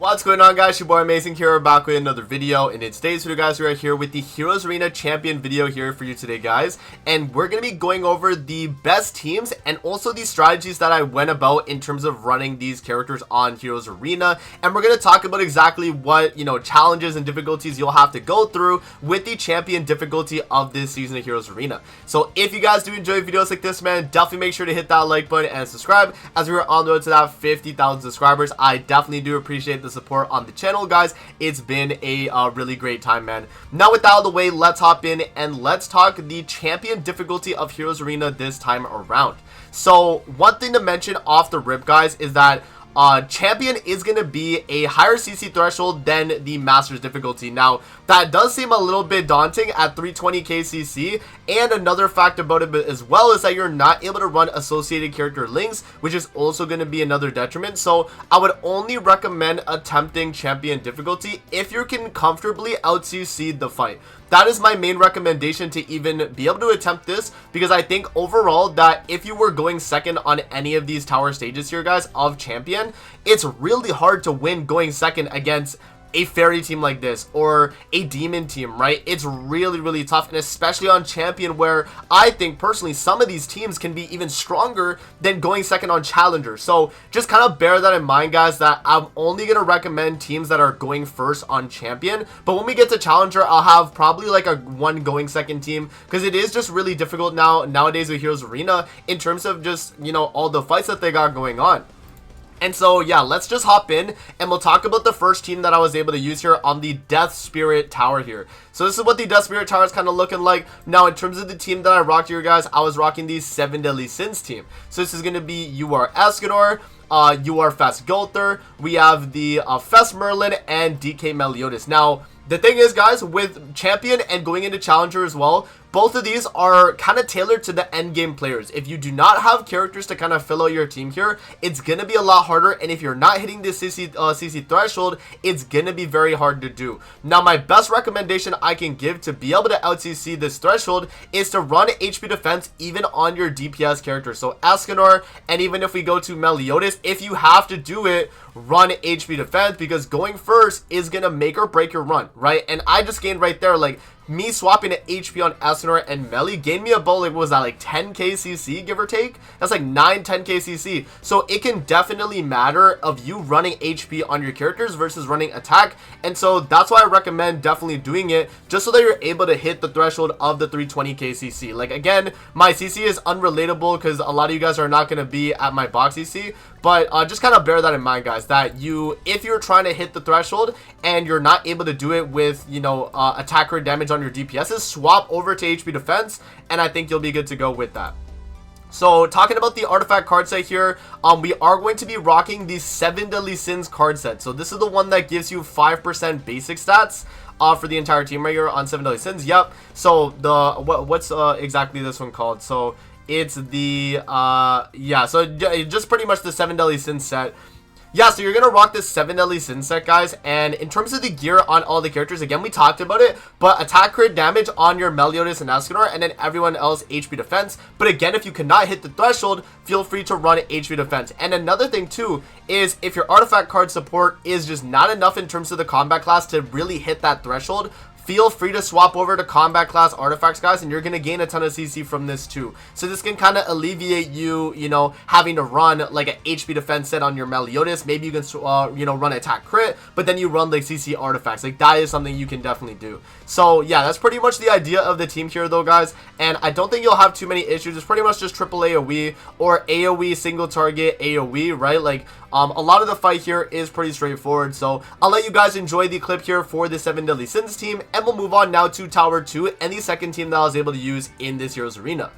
What's going on, guys? Your boy Amazing here, back with another video. And in today's video, guys, we are here with the Heroes Arena Champion video here for you today, guys. And we're going to be going over the best teams and also the strategies that I went about in terms of running these characters on Heroes Arena. And we're going to talk about exactly what, challenges and difficulties you'll have to go through with the champion difficulty of this season of Heroes Arena. So if you guys do enjoy videos like this, man, definitely make sure to hit that like button and subscribe as we are on the road to that 50,000 subscribers. I definitely do appreciate the support on the channel, guys. It's been a really great time, man. Now with that out of the way, let's hop in and let's talk the champion difficulty of Heroes Arena this time around. So one thing to mention off the rip, guys, is that champion is going to be a higher CC threshold than the Masters difficulty. Now, that does seem a little bit daunting at 320k CC, and another fact about it as well is that you're not able to run associated character links, which is also going to be another detriment. So, I would only recommend attempting champion difficulty if you can comfortably out-CC the fight. That is my main recommendation to even be able to attempt this, because I think overall that if you were going second on any of these tower stages here, guys, of champion, it's really hard to win going second against a fairy team like this or a demon team, right? It's really tough, and especially on champion, where I think personally some of these teams can be even stronger than going second on challenger. So just kind of bear that in mind, guys, that I'm only going to recommend teams that are going first on champion, but when we get to challenger, I'll have probably like a one going second team, because it is just really difficult nowadays with Heroes Arena in terms of just, all the fights that they got going on. And so, yeah, let's just hop in and we'll talk about the first team that I was able to use here on the Death Spirit Tower here. So this is what the Death Spirit Tower is kind of looking like. Now, in terms of the team that I rocked here, guys, I was rocking the 7 Deadly Sins team. So this is going to be You Are Escanor, You Are Fast Gowther, we have the Fest Merlin, and DK Meliodas. Now, the thing is, guys, with champion and going into challenger as well, both of these are kind of tailored to the end game players. If you do not have characters to kind of fill out your team here, it's going to be a lot harder. And if you're not hitting the CC threshold, it's going to be very hard to do. Now, my best recommendation I can give to be able to out CC this threshold is to run HP defense even on your DPS character. So Escanor, and even if we go to Meliodas, if you have to do it, run HP defense, because going first is going to make or break your run, right? And I just gained right there, like, me swapping to HP on Escanor and Melly gained me about, like, what was that, like 10k CC, give or take? That's like 10k CC. So it can definitely matter of you running HP on your characters versus running attack. And so that's why I recommend definitely doing it, just so that you're able to hit the threshold of the 320k CC. Like, again, my CC is unrelatable because a lot of you guys are not going to be at my box CC. But just kind of bear that in mind, guys, that if you're trying to hit the threshold and you're not able to do it with, attack rate damage on your DPSs, swap over to HP defense, and I think you'll be good to go with that. So, talking about the artifact card set here, we are going to be rocking the 7 Deadly Sins card set. So, this is the one that gives you 5% basic stats for the entire team right here on 7 Deadly Sins. Yep. So, what's exactly this one called? So, it's the, so just pretty much the 7 Deadly Sins set. Yeah, so you're going to rock this 7 Deadly Sins set, guys, and in terms of the gear on all the characters, again, we talked about it, but attack crit damage on your Meliodas and Escanor, and then everyone else HP defense. But again, if you cannot hit the threshold, feel free to run HP defense. And another thing, too, is if your artifact card support is just not enough in terms of the combat class to really hit that threshold, feel free to swap over to combat class artifacts, guys, and you're going to gain a ton of CC from this too. So this can kind of alleviate you, having to run like an HP defense set on your Meliodas. Maybe you can, run attack crit, but then you run like CC artifacts. Like, that is something you can definitely do. So yeah, that's pretty much the idea of the team here though, guys. And I don't think you'll have too many issues. It's pretty much just triple AoE or AoE single target AoE, right? Like, a lot of the fight here is pretty straightforward. So I'll let you guys enjoy the clip here for the 7 Deadly Sins team, and we'll move on now to Tower 2 and the second team that I was able to use in this Heroes Arena.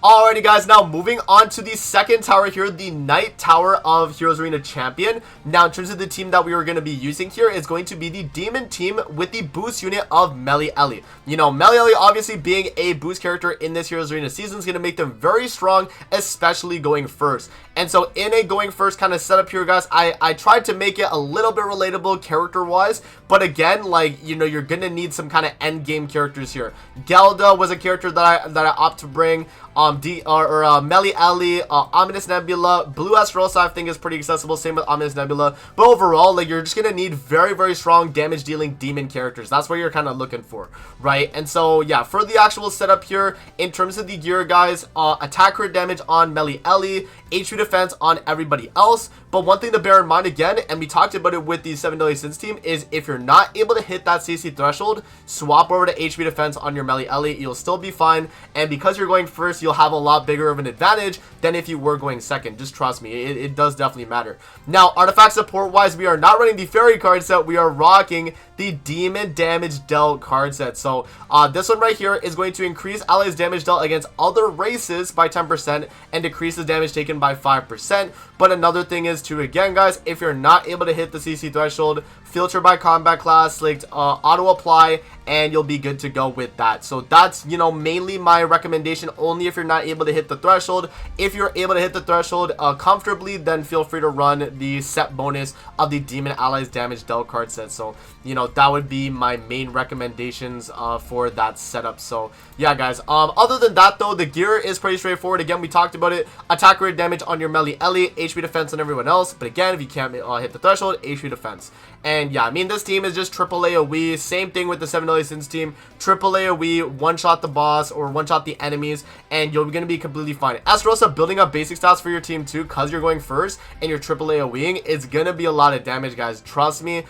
Alrighty guys, now moving on to the second tower here, the Knight Tower of Heroes Arena Champion. Now in terms of the team that we are going to be using here is going to be the Demon team with the boost unit of Meliele. You know, Meliele obviously being a boost character in this Heroes Arena season is going to make them very strong, especially going first. And so in a going first kind of setup here guys, I tried to make it a little bit relatable character wise, but again, like, you know, you're going to need some kind of end game characters here. Gelda was a character that I opt to bring. Meliele, Ominous Nebula, Blue Esterosa I think is pretty accessible, same with Ominous Nebula, but overall, like, you're just gonna need very, very strong damage dealing demon characters. That's what you're kind of looking for, right? And so, yeah, for the actual setup here, in terms of the gear, guys, attack crit damage on Meliele, HP defense on everybody else, but one thing to bear in mind again, and we talked about it with the 7 Deadly Sins team, is if you're not able to hit that CC threshold, swap over to HP defense on your Meliele, you'll still be fine, and because you're going first, you'll have a lot bigger of an advantage than if you were going second. Just trust me, it does definitely matter. Now, artifact support wise, we are not running the fairy card set, we are rocking the demon damage dealt card set. So this one right here is going to increase allies damage dealt against other races by 10% and decreases damage taken by 5%. But another thing is too, again guys, if you're not able to hit the CC threshold, filter by combat class, like auto apply, and you'll be good to go with that. So that's, you know, mainly my recommendation, only if you're not able to hit the threshold. If you're able to hit the threshold comfortably, then feel free to run the set bonus of the demon allies damage dealt card set. So, you know, that would be my main recommendations for that setup. So yeah guys, other than that though, the gear is pretty straightforward. Again, we talked about it, attack rate damage on your Meliele, HP defense on everyone else, but again, if you can't hit the threshold, HP defense. And yeah, I mean, this team is just triple AoE, same thing with the 7 Deadly Sins team, triple AoE, one shot the boss or one shot the enemies, and you're gonna be completely fine. Esterosa building up basic stats for your team too, cause you're going first and you're triple AoEing, it's gonna be a lot of damage guys, trust me.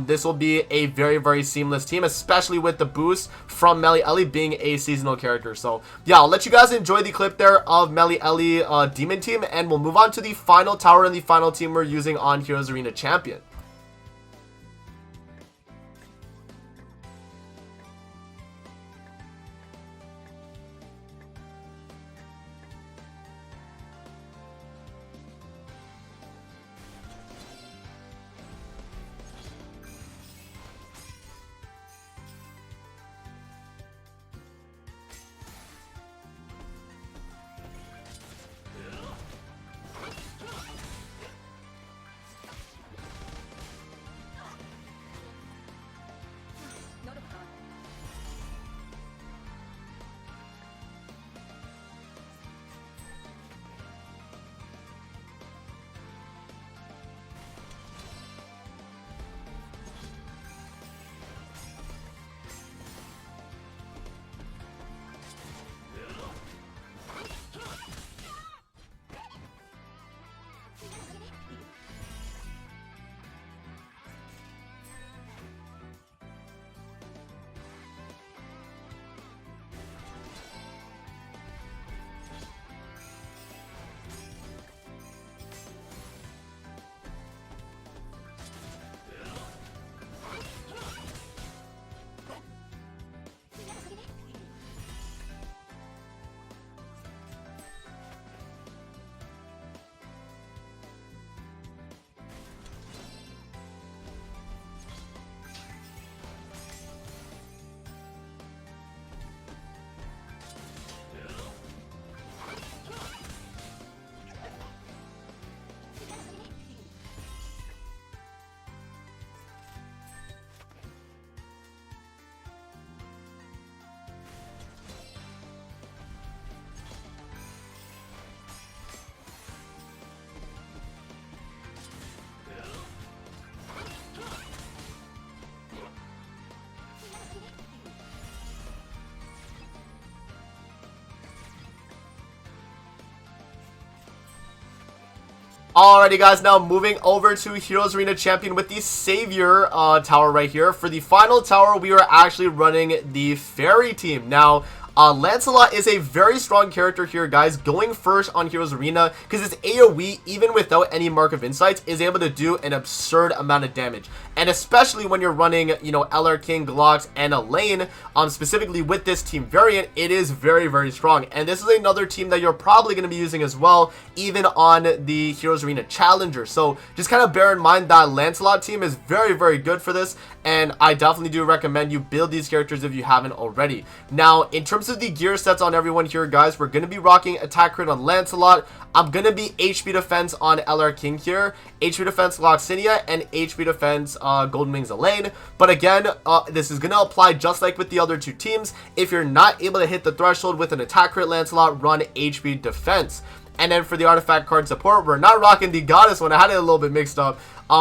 This will be a very, very seamless team, especially with the boost from Meliele being a seasonal character. So yeah, I'll let you guys enjoy the clip there of Meliele demon team, and we'll move on to the final tower and the final team we're using on Heroes Arena Champion. Alrighty guys, now moving over to Heroes Arena Champion with the Savior tower right here. For the final tower, we are actually running the Fairy team. Now, Lancelot is a very strong character here, guys, going first on Heroes Arena, because its AoE, even without any Mark of Insights, is able to do an absurd amount of damage. And especially when you're running, you know, LR King, Glocks, and Elaine, specifically with this team variant, it is very, very strong. And this is another team that you're probably going to be using as well, even on the Heroes Arena Challenger. So just kind of bear in mind that Lancelot team is very, very good for this, and I definitely do recommend you build these characters if you haven't already. Now, in terms of the gear sets on everyone here, guys, we're going to be rocking attack crit on Lancelot. I'm going to be HP defense on LR King here, HP defense Gloxinia, and HP defense Golden Wings Elaine. But again, this is going to apply just like with the other two teams. If you're not able to hit the threshold with an attack crit Lancelot, run HP defense. And then for the artifact card support, we're not rocking the goddess one. I had it a little bit mixed up.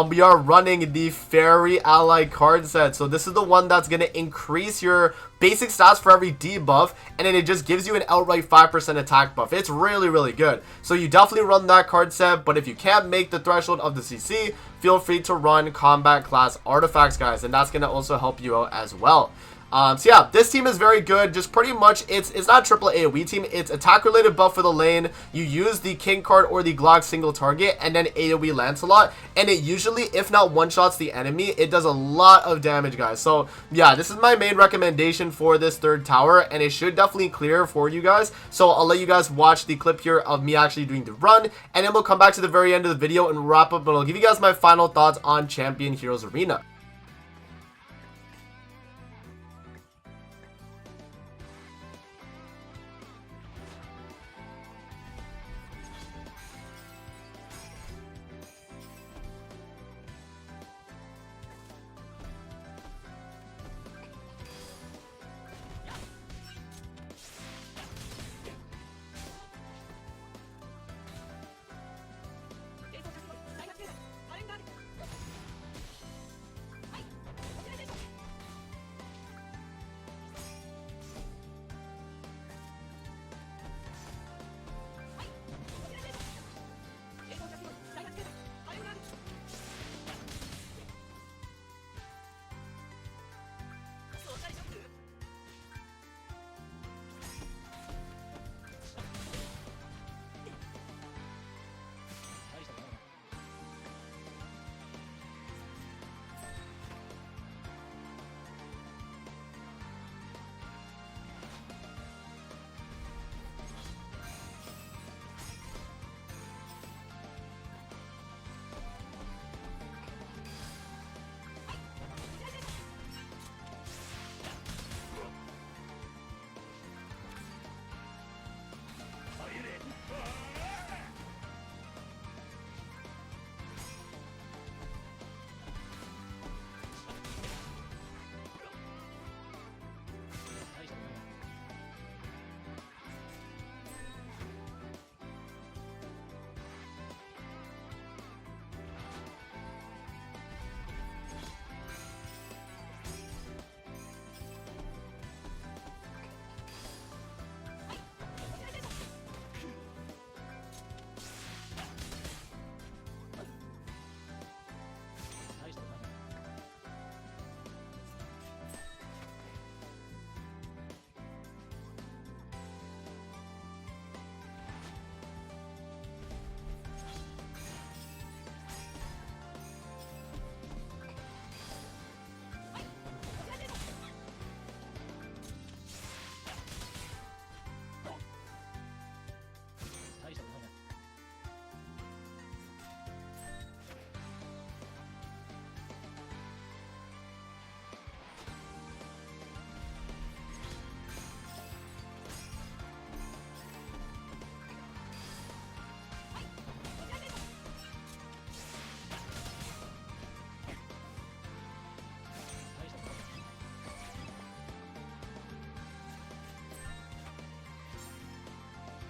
We are running the fairy ally card set. So this is the one that's going to increase your basic stats for every debuff, and then it just gives you an outright 5% attack buff. It's really, really good. So you definitely run that card set, but if you can't make the threshold of the CC, feel free to run combat class artifacts, guys, and that's going to also help you out as well. So yeah, this team is very good. Just pretty much, it's not triple AoE team. It's attack related buff for the lane. You use the King card or the Glock single target, and then AoE Lancelot, and it usually, if not one shots the enemy, it does a lot of damage, guys. So yeah, this is my main recommendation for this third tower, and it should definitely clear for you guys. So I'll let you guys watch the clip here of me actually doing the run, and then we'll come back to the very end of the video and wrap up, and I'll give you guys my final thoughts on Champion Heroes Arena.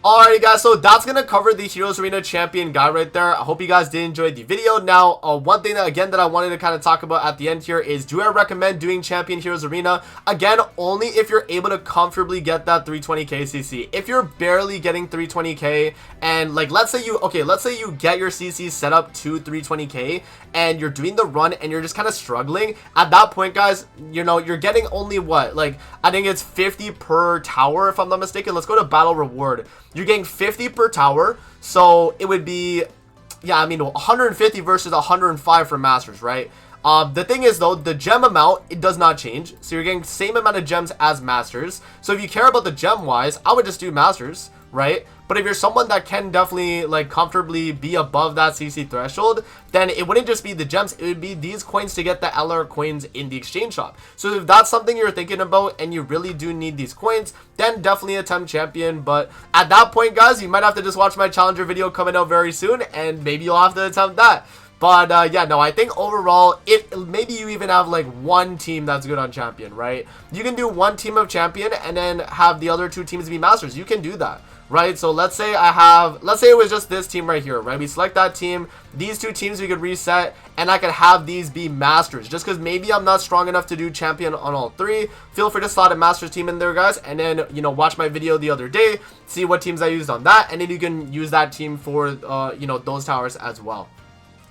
Alrighty guys, so that's going to cover the Heroes Arena Champion guide right there. I hope you guys did enjoy the video. Now, one thing that I wanted to kind of talk about at the end here is, do I recommend doing Champion Heroes Arena? Again, only if you're able to comfortably get that 320k CC. If you're barely getting 320k and like, let's say you get your CC set up to 320k and you're doing the run and you're just kind of struggling, at that point guys, you know, you're getting only what, like, I think it's 50 per tower if I'm not mistaken. Let's go to battle reward. You're getting 50 per tower, so it would be, yeah, I mean 150 versus 105 for masters, right? The thing is though, the gem amount, it does not change, so you're getting the same amount of gems as masters. So if you care about the gem wise, I would just do masters, right? But if you're someone that can definitely like comfortably be above that CC threshold, then it wouldn't just be the gems, it would be these coins to get the LR coins in the exchange shop. So if that's something you're thinking about and you really do need these coins, then definitely attempt champion. But at that point guys, you might have to just watch my challenger video coming out very soon, and maybe you'll have to attempt that. But yeah, no, I think overall, maybe you even have like one team that's good on champion, right? You can do one team of champion and then have the other two teams be masters. You can do that, right? So let's say it was just this team right here, right? We select that team, these two teams we could reset, and I could have these be masters. Just because maybe I'm not strong enough to do champion on all three, feel free to slot a masters team in there guys, and then, you know, watch my video the other day, see what teams I used on that, and then you can use that team for you know, those towers as well.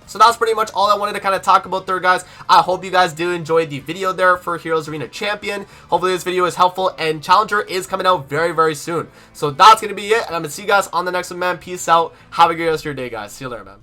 So that's pretty much all I wanted to kind of talk about there, guys. I hope you guys do enjoy the video there for Heroes Arena Champion. Hopefully this video is helpful, and Challenger is coming out very, very soon. So that's going to be it, and I'm going to see you guys on the next one, man. Peace out. Have a great rest of your day, guys. See you later, man.